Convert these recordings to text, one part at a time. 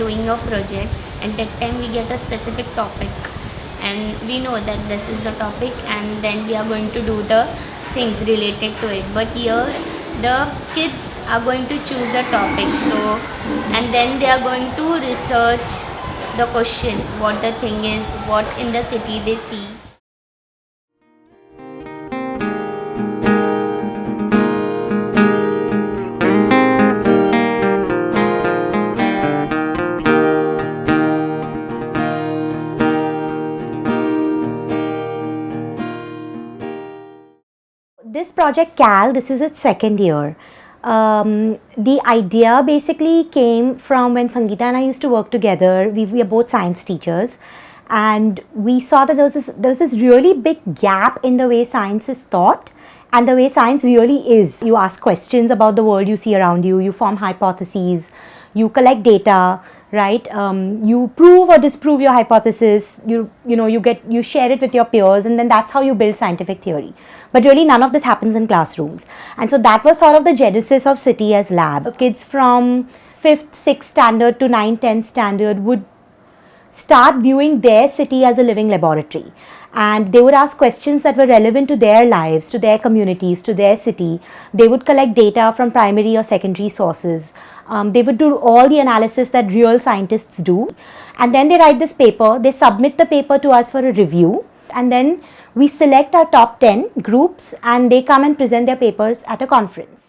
doing a project, and that time we get a specific topic, and we know that this is the topic, and then we are going to do the things related to it. But here the kids are going to choose a topic, so and then they are going to research the question, what the thing is, what in the city they see. This project CAL, this is its second year. The idea basically came from when Sangeeta and I used to work together. We are both science teachers, and we saw that there was this really big gap in the way science is taught and the way science really is. You ask questions about the world you see around you, you form hypotheses, you collect data, right? You prove or disprove your hypothesis, you share it with your peers, and then that's how you build scientific theory. But really none of this happens in classrooms. And so that was sort of the genesis of City as lab. So kids from 5th, 6th standard to 9th, 10th standard would start viewing their city as a living laboratory, and they would ask questions that were relevant to their lives, to their communities, to their city. They would collect data from primary or secondary sources. They would do all the analysis that real scientists do, and then they write this paper. They submit the paper to us for a review, and then we select our top 10 groups, and they come and present their papers at a conference.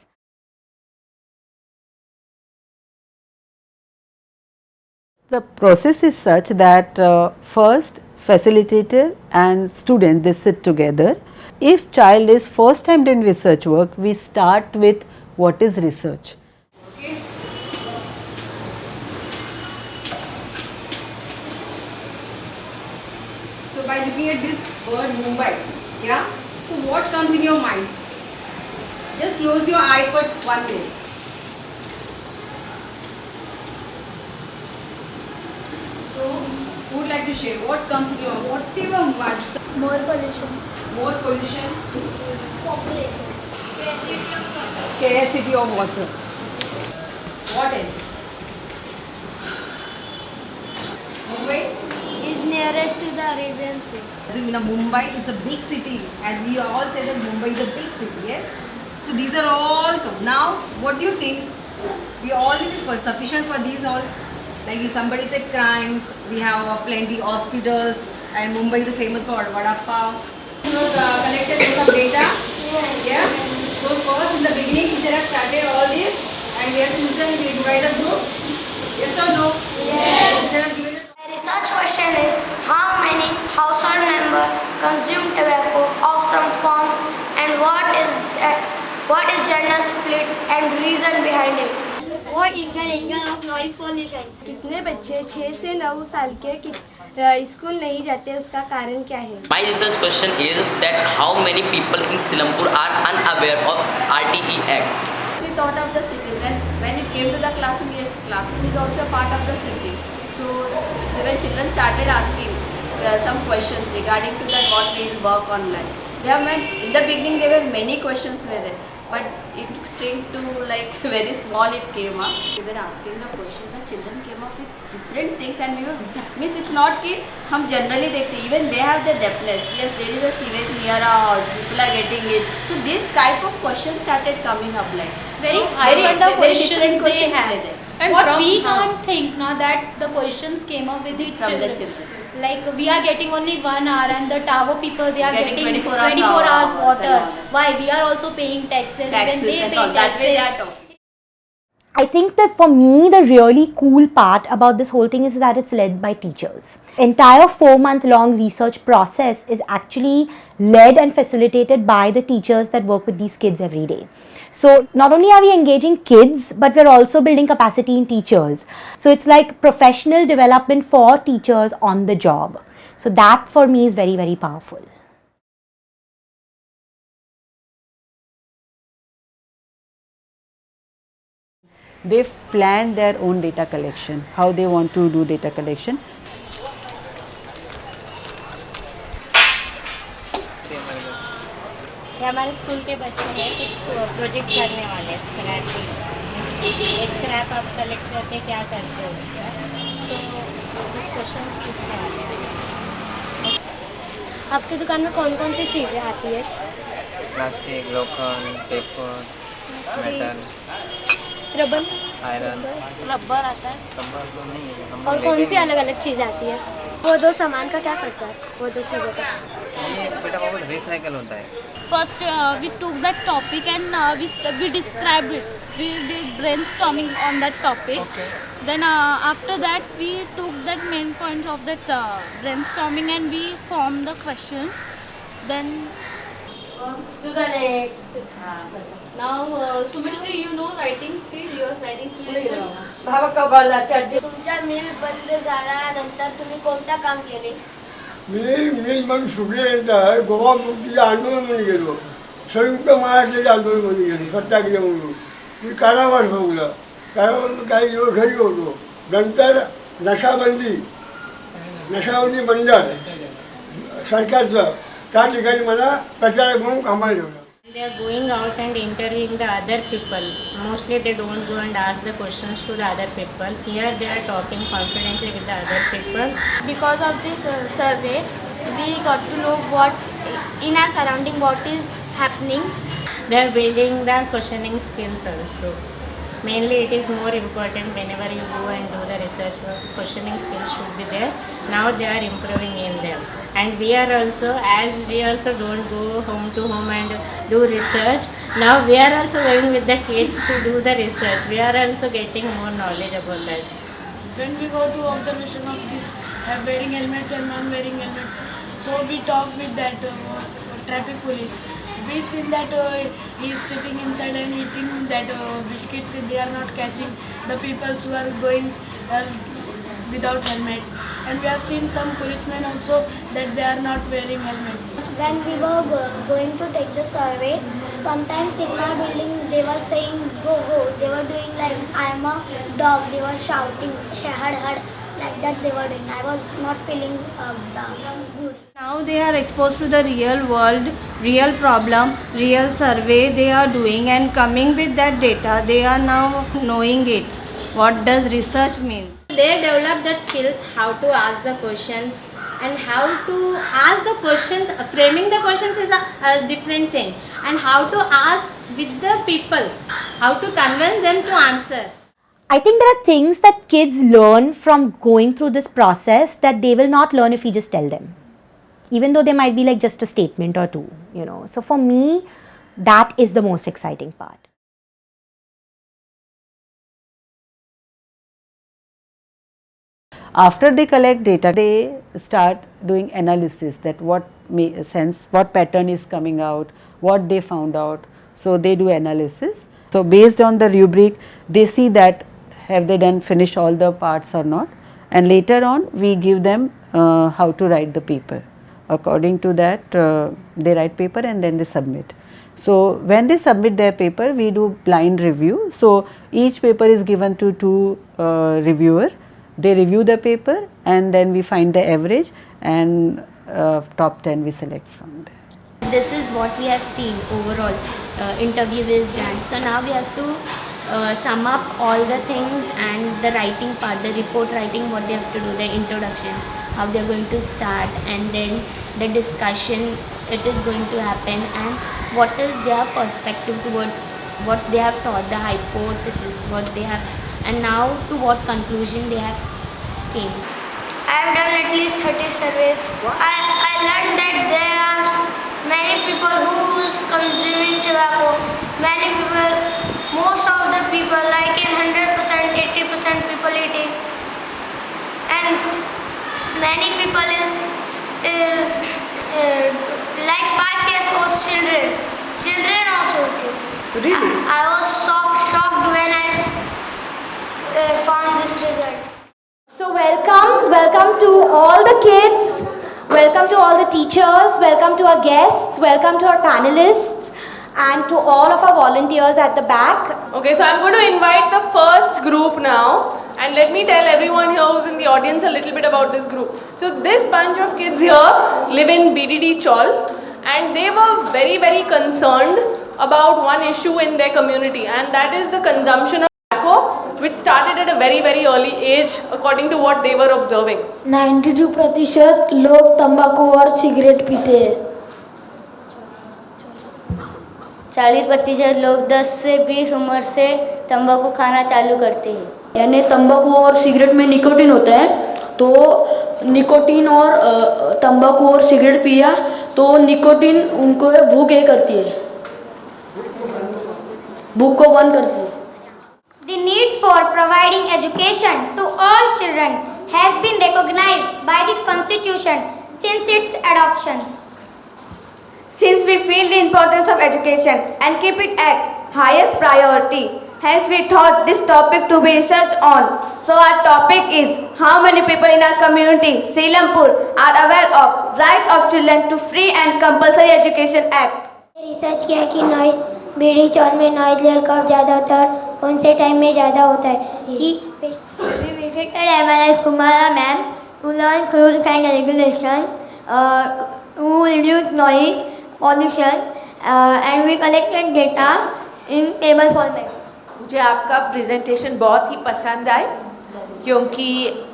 The process is such that first facilitator and student, they sit together. If child is first time doing research work, we start with what is research. Okay. So by looking at this word Mumbai, yeah, so what comes in your mind? Just close your eyes for 1 minute. So, who would like to share? What comes in your mind? Whatever much. More pollution. More pollution. Population. Scarcity of water. What else? Mumbai Is nearest to the Arabian Sea. So, Mumbai is a big city, as we all say that Mumbai is a big city, yes? So these are all come. Now, what do you think? We already sufficient for these all. Like if somebody say crimes, we have plenty hospitals, and Mumbai is famous for vada pav. You know, collected some data. Yeah. So first in the beginning, teacher have started all this, and we have chosen we divide the groups. Yes or no? Yes. Teacher have given it. My research question is how many household members consume tobacco of some form, and what is gender split and reason behind it? What is the danger of noise pollution? कितने बच्चे 6 से 9 साल के school नहीं जाते, उसका कारण क्या है? My research question is that how many people in Silampur are unaware of RTE Act? We thought of the city. Then when it came to the classroom, yes, classroom is also a part of the city. So when children started asking some questions regarding to that what will work online, they have met, in the beginning there were many questions with it, but it shrink to like very small it came up. We were asking the question, the children came up with different things, and we were means it's not कि हम generally देखते, even they have the deafness. Yes, there is a sewage near our house, people are getting it. So this type of questions started coming up, like very so high wonder very questions different they questions have. with it. And what we can't think now that the questions came up with the From children. the children. Like we are getting only 1 hour, and the tower people they are Getting getting 24 hours hours water. and all. Why? We are also paying taxes. Taxes Even they and pay all. That way they are taxes. talking. I think that for me, the really cool part about this whole thing is that it's led by teachers. Entire 4-month-long research process is actually led and facilitated by the teachers that work with these kids every day. So not only are we engaging kids, but we're also building capacity in teachers. So it's like professional development for teachers on the job. So that for me is very, very powerful. They've planned their own data collection, how they want to do data collection. ये हमारे school के बच्चे हैं, कुछ project करने वाले हैं scrap आप कलेक्ट करके क्या करते हो उसका? So कुछ क्वेश्चंस पूछने आते हैं। आपकी दुकान में कौन कौन सी चीज़ें आती है? प्लास्टिक, लोखंड, paper, metal, rubber iron. Rubber आता है। रबर तो नहीं है, हम और लोग कौन लेते सी अलग अलग चीज़ें आती है? वो दो सामान का क्या खर्चा है? वो दो चीज़ों का? नहीं। ये बेटा वो रिसाइकल होता है। First, we took that topic and we described it. We did brainstorming on that topic. Then after that, we took that main points of that brainstorming and we formed the questions. Then now, Sumishri, you know writing speed. Yours writing speed is good. तुमचा मिल बंद झाल्यानंतर तुम्ही कोणता काम केले? मी मग सुटल्यानंतर गोवा मुक्तीच्या आंदोलनामध्ये गेलो. संयुक्त महाराष्ट्राच्या आंदोलनामध्ये गेलो सत्याग्रह म्हणून. मी कारावास भोगलं. कारावास काही दिवस घरी होतो. नंतर नशाबंदी मंडळ सरकारचं त्या ठिकाणी मला प्रचारक म्हणून कामाला ठेवलं. They are going out and interviewing the other people. Mostly they don't go and ask the questions to the other people. Here they are talking confidently with the other people. Because of this survey, we got to know what in our surrounding what is happening. They are building the questioning skills also. Mainly it is more important whenever you go and do the research work, questioning skills should be there. Now they are improving in them. And we are also, as we also don't go home to home and do research, now we are also going with the kids to do the research. We are also getting more knowledge about that. When we go to observation of this wearing helmets and non-wearing helmets, so we talk with that traffic police. We see that he is sitting inside and eating that biscuits. They are not catching the people who are going without helmet. And we have seen some policemen also that they are not wearing helmets. When we were going to take the survey, sometimes in my building they were saying go. They were doing like I am a dog. They were shouting had like that they were doing. I was not feeling good. Now they are exposed to the real world, real problem, real survey they are doing and coming with that data. They are now knowing it. What does research means? They develop that skills how to ask the questions and how to ask the questions. Framing the questions is a different thing, and how to ask with the people, how to convince them to answer. I think there are things that kids learn from going through this process that they will not learn if we just tell them. Even though they might be like just a statement or two, you know. So for me, that is the most exciting part. After they collect data, they start doing analysis that what pattern is coming out, what they found out. So they do analysis. So based on the rubric, they see that have they finished all the parts or not, and later on we give them how to write the paper. According to that, they write paper and then they submit. So when they submit their paper, we do blind review. So each paper is given to two reviewer. They review the paper and then we find the average, and top 10 we select from there. This is what we have seen overall. Interview is done. So now we have to sum up all the things and the writing part, the report writing, what they have to do, the introduction, how they are going to start, and then the discussion it is going to happen, and what is their perspective towards what they have taught, the hypothesis, what they have, and now to what conclusion they have came. I have done at least 30 surveys. I learned that there are many people who is consuming tobacco. Many people, most of the people, like in 100%, 80% people eating, and many people is like 5 years old children also eating. Really? I was shocked when I found this result. So welcome to all the kids, welcome to all the teachers, welcome to our guests, welcome to our panelists, and to all of our volunteers at the back. Okay, so I'm going to invite the first group now, and let me tell everyone here who's in the audience a little bit about this group. So this bunch of kids here live in BDD Chaul, and they were very, very concerned about one issue in their community, and that is the consumption of tobacco which started at a very very early age according to what they were observing? 92% लोग तंबाकू और cigarette पीते हैं. 40% लोग 10 से 20 उम्र से तंबाकू खाना चालू करते हैं. यानी तंबाकू और सिगरेट में निकोटीन होता है, तो निकोटीन और तंबाकू और सिगरेट पिया तो निकोटीन उनको भूख ये करती है, भूख को बंद करती है. The need for providing education to all children has been recognized by the Constitution since its adoption. Since we feel the importance of education and keep it at highest priority, hence we thought this topic to be researched on. So our topic is how many people in our community, Selampur, are aware of right of children to free and compulsory education act. Research किया कि noise बीड़ी चौर में noise level कब ज़्यादा होता है, कौन से टाइम में ज़्यादा होता है. We visited MLS Kumara ma'am to learn rules and regulation to reduce noise pollution and we collected data in table format. मुझे आपका प्रेजेंटेशन बहुत ही पसंद आए क्योंकि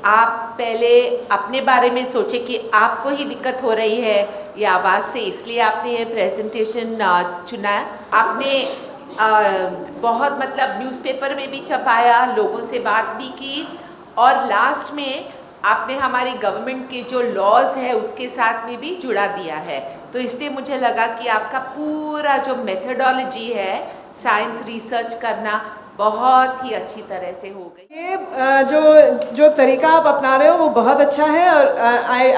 आप पहले अपने बारे में सोचे कि आपको ही दिक्कत हो रही है ये आवाज़ से, इसलिए आपने ये प्रेजेंटेशन चुना. आपने बहुत मतलब न्यूज़पेपर में भी छपाया, लोगों से बात भी की और लास्ट में आपने हमारी गवर्नमेंट के जो लॉज है उसके साथ में भी जुड़ा दिया है. तो इसलिए मुझे लगा कि आपका पूरा जो मेथडोलॉजी है साइंस रिसर्च करना बहुत ही अच्छी तरह से हो गई. ये जो तरीका आप अपना रहे हो वो बहुत अच्छा है और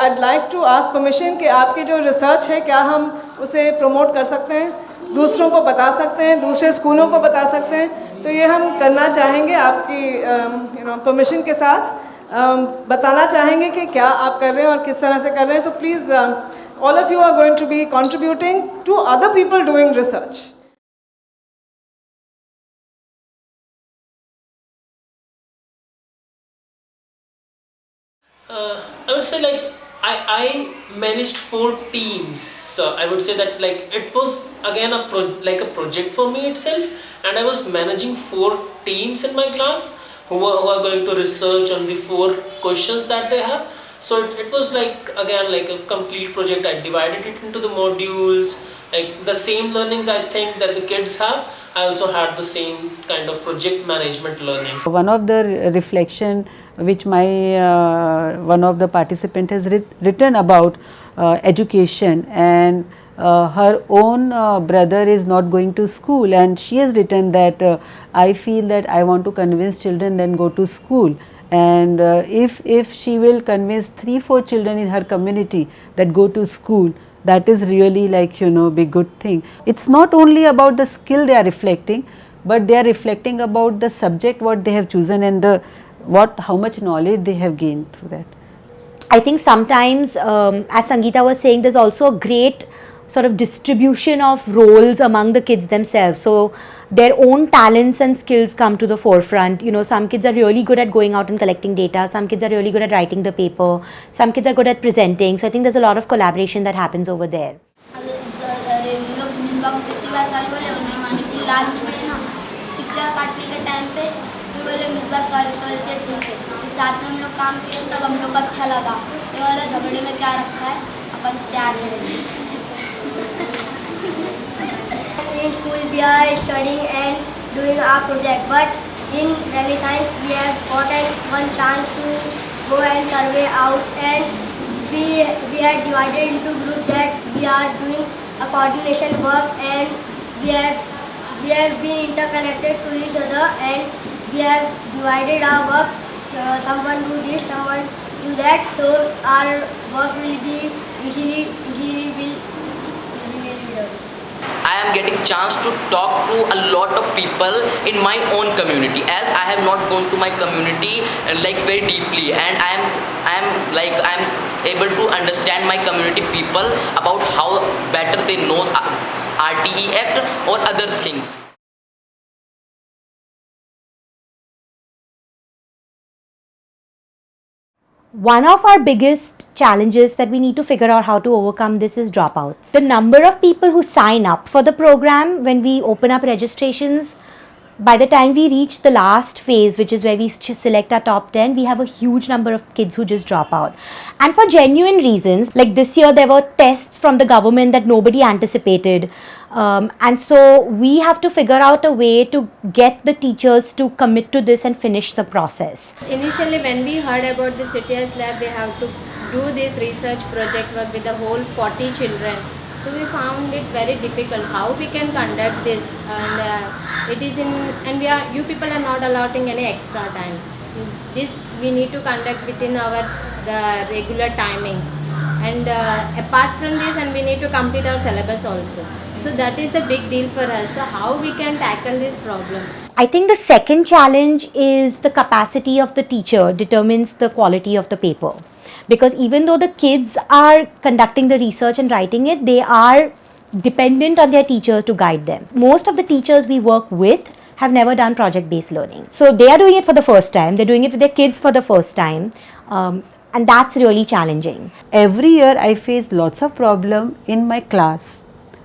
I'd like to ask permission कि आपकी जो रिसर्च है क्या हम उसे प्रमोट कर सकते हैं, दूसरों को बता सकते हैं, दूसरे स्कूलों को बता सकते हैं. तो ये हम करना चाहेंगे आपकी परमिशन के साथ. बताना चाहेंगे कि क्या आप कर रहे हैं और किस तरह से कर रहे हैं. So please all of you are going to be contributing to other people doing research. I would say like I managed 4 teams. I would say that like it was again like a project for me itself, and I was managing 4 teams in my class who are going to research on the 4 questions that they have. So it was like again like a complete project. I divided it into the modules, like the same learnings I think that the kids have. I also had the same kind of project management learnings. One of the reflection which my one of the participant has written about education, and her own brother is not going to school, and she has written that I feel that I want to convince children then go to school. And if she will convince 3-4 children in her community that go to school, that is really like big good thing. It's not only about the skill they are reflecting, but they are reflecting about the subject what they have chosen and how much knowledge they have gained through that. I think sometimes, as Sangeeta was saying, there's also a great sort of distribution of roles among the kids themselves. So their own talents and skills come to the forefront. Some kids are really good at going out and collecting data. Some kids are really good at writing the paper. Some kids are good at presenting. So I think there's a lot of collaboration that happens over there. Last में ना picture काटने के time पे फिर बोले Misbah sorry तो ठीक है. साथ में हम लोग काम किए तब हम लोग को अच्छा लगा. ये वाला झगड़े में क्या रखा है, अपन प्यार से रहेंगे. In school we are studying and doing our project, but in Renaissance we have gotten one chance to go and survey out, and we are divided into groups that we are doing a coordination work, and we have been interconnected to each other, and we have divided our work. Someone do this, someone do that, so our work will be easily done. I am getting chance to talk to a lot of people in my own community, as I have not gone to my community like very deeply, and I am able to understand my community people about how better they know RTE Act or other things. One of our biggest challenges that we need to figure out how to overcome this is dropouts. The number of people who sign up for the program when we open up registrations by the time we reach the last phase, which is where we select our top 10, we have a huge number of kids who just drop out. And for genuine reasons, like this year there were tests from the government that nobody anticipated. And so we have to figure out a way to get the teachers to commit to this and finish the process. Initially, when we heard about the CTS lab, we have to do this research project work with the whole 40 children. So we found it very difficult how we can conduct this, and it is in, and you people are not allowing any extra time. This we need to conduct within the regular timings, and apart from this, and we need to complete our syllabus also. So that is the big deal for us. So how we can tackle this problem? I think the second challenge is the capacity of the teacher determines the quality of the paper. Because even though the kids are conducting the research and writing it, they are dependent on their teacher to guide them. Most of the teachers we work with have never done project-based learning. So they are doing it for the first time. They're doing it with their kids for the first time. And that's really challenging. Every year I face lots of problem in my class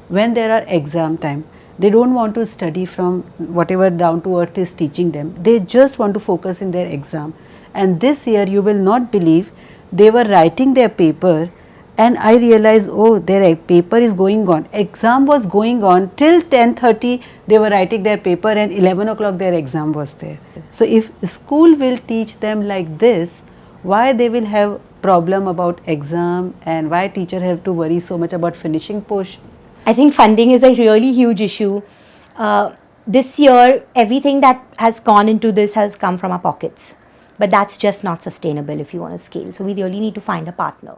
when there are exam time. They don't want to study from whatever down to earth is teaching them. They just want to focus in their exam. And this year you will not believe, they were writing their paper and I realized, oh, their paper is going on. Exam was going on till 10:30, they were writing their paper, and 11 o'clock their exam was there. So if school will teach them like this, why they will have problem about exam, and why teacher have to worry so much about finishing push? I think funding is a really huge issue. This year, everything that has gone into this has come from our pockets. But that's just not sustainable if you want to scale. So we really need to find a partner.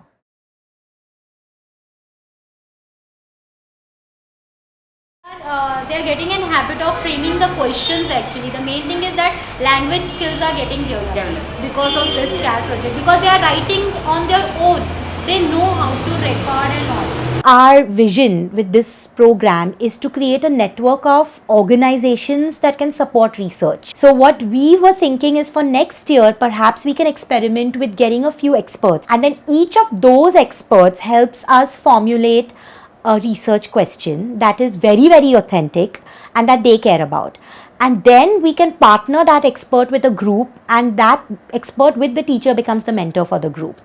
They are getting in habit of framing the questions actually. The main thing is that language skills are getting developed because of this CAL project. Because they are writing on their own. They know how to record and all. Our vision with this program is to create a network of organizations that can support research. So what we were thinking is for next year, perhaps we can experiment with getting a few experts, and then each of those experts helps us formulate a research question that is very, very authentic and that they care about. And then we can partner that expert with a group, and that expert with the teacher becomes the mentor for the group.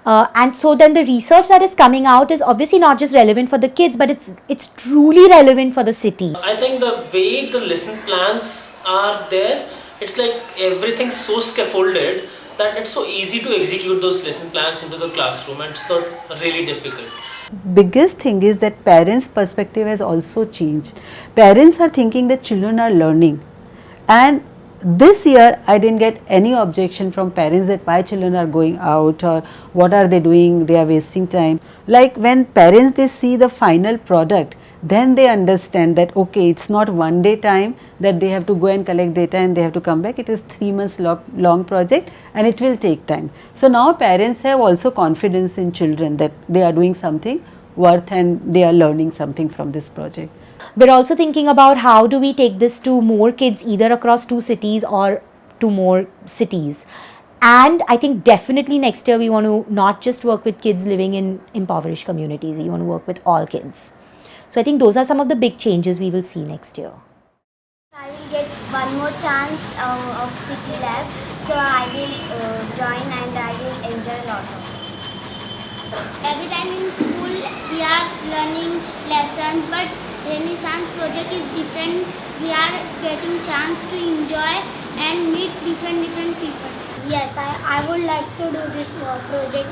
And so then the research that is coming out is obviously not just relevant for the kids, but it's truly relevant for the city. I think the way the lesson plans are there, it's like everything's so scaffolded that it's so easy to execute those lesson plans into the classroom, and it's not really difficult. Biggest thing is that parents' perspective has also changed. Parents are thinking that children are learning, and this year I didn't get any objection from parents that why children are going out or what are they doing, they are wasting time. Like when parents, they see the final product, then they understand that okay, it's not one day time that they have to go and collect data and they have to come back. It is 3 months long project and it will take time. So now parents have also confidence in children that they are doing something worth and they are learning something from this project. We're also thinking about how do we take this to more kids either across 2 cities or to more cities. And I think definitely next year we want to not just work with kids living in impoverished communities, we want to work with all kids. So I think those are some of the big changes we will see next year. I will get one more chance of City Lab, so I will join and I will enjoy a lot of it. Every time in school we are learning lessons, but Renaissance project is different. We are getting chance to enjoy and meet different people. Yes, I would like to do this project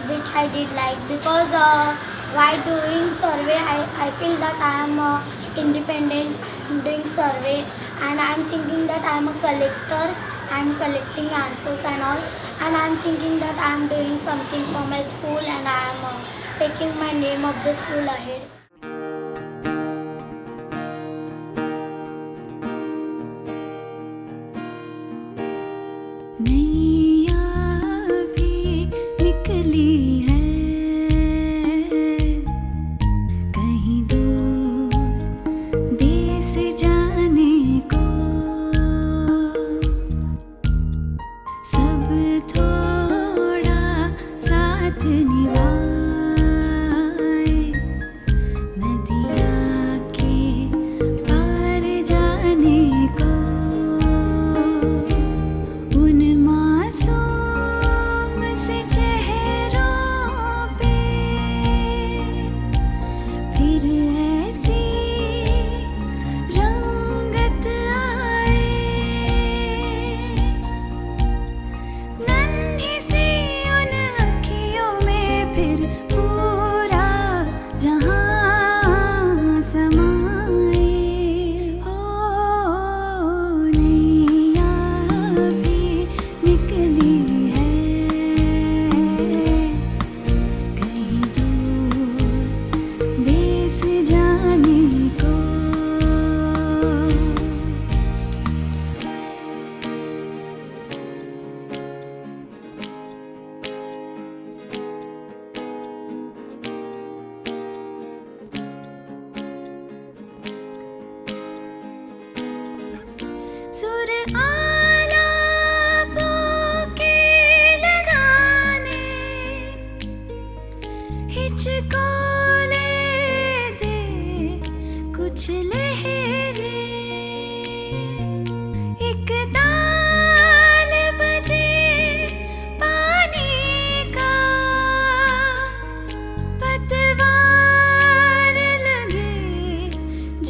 which I did like, because while doing survey I feel that I am independent doing survey, and I am thinking that I am a collector, I am collecting answers and all, and I am thinking that I am doing something for my school and I am taking my name of the school ahead. नदिया के पार जाने को मुझको ले दे कुछ लहरें, एक ताल बजे पानी का, पतवार लगे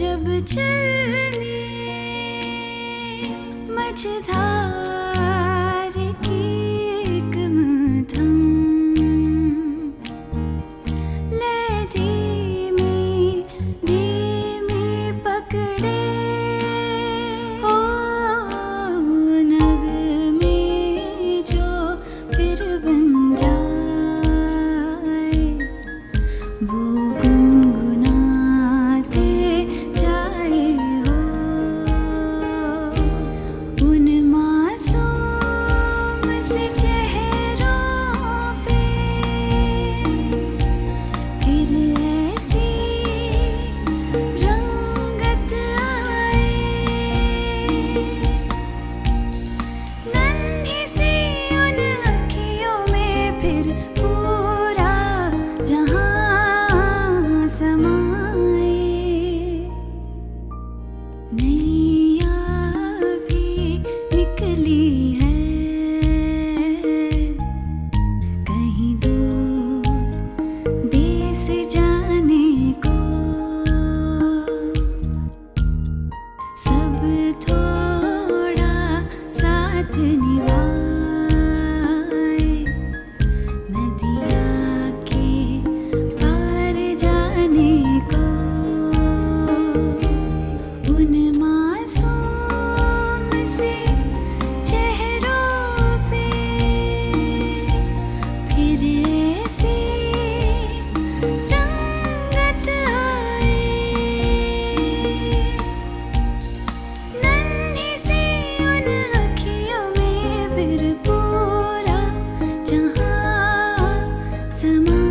जब चलने, मझधार की एक मध्यम ले धीमी धीमी पकड़े, ओ नगमे जो फिर बन जाए, वो गुनगुनाते जाए हो उन मासूम से चेहरों पे, फिर ऐसी रंगत आए, नन्ही सी उन अखियों में फिर पूरा जहां समाए, नैया भी निकली है कहीं दूर देश जाने को, सब थोड़ा साथ निभाए, नदिया के पार जाने को, उन मासूम से चेहरों पे फिर ऐसी रंगत आए, नन्ही सी उन अखियों में फिर पूरा जहां समा